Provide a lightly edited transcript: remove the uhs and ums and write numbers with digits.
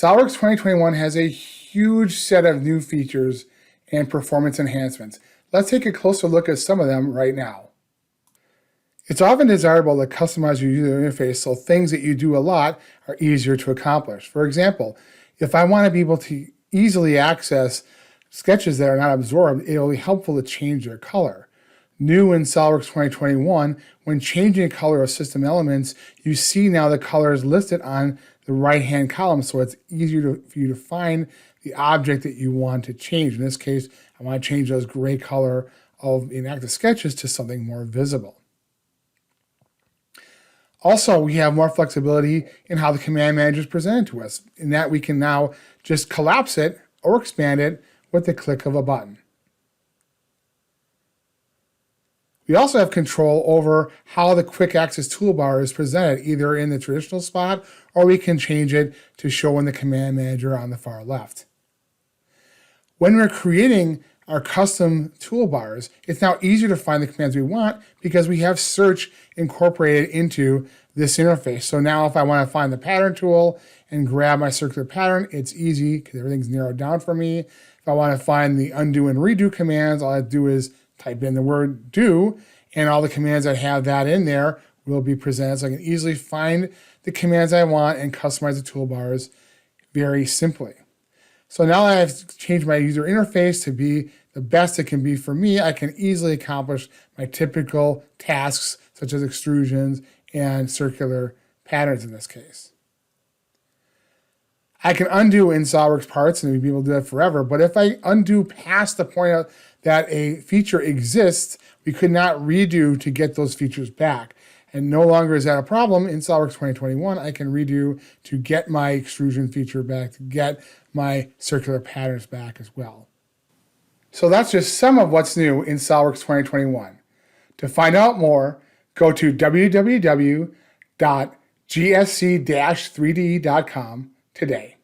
SOLIDWORKS 2021 has a huge set of new features and performance enhancements. Let's take a closer look at some of them right now. It's often desirable to customize your user interface so things that you do a lot are easier to accomplish. For example, if I want to be able to easily access sketches that are not absorbed, it will be helpful to change their color. New in SOLIDWORKS 2021, when changing the color of system elements, you see now the color is listed on the right-hand column, so it's easier for you to find the object that you want to change. In this case, I want to change those gray color of inactive sketches to something more visible. Also, we have more flexibility in how the command manager is presented to us, in that we can now just collapse it or expand it with the click of a button. We also have control over how the quick access toolbar is presented, either in the traditional spot, or we can change it to show in the command manager on the far left. When we're creating our custom toolbars, it's now easier to find the commands we want because we have search incorporated into this interface. So now if I want to find the pattern tool and grab my circular pattern, it's easy because everything's narrowed down for me. If I want to find the undo and redo commands, all I do is type in the word do, and all the commands that have that in there will be presented. So I can easily find the commands I want and customize the toolbars very simply. So now that I've changed my user interface to be the best it can be for me, I can easily accomplish my typical tasks such as extrusions and circular patterns in this case. I can undo in SOLIDWORKS parts and we'll be able to do that forever, but if I undo past the point that a feature exists, we could not redo to get those features back. And no longer is that a problem. In SOLIDWORKS 2021, I can redo to get my extrusion feature back, to get my circular patterns back as well. So that's just some of what's new in SOLIDWORKS 2021. To find out more, go to www.gsc-3d.com today.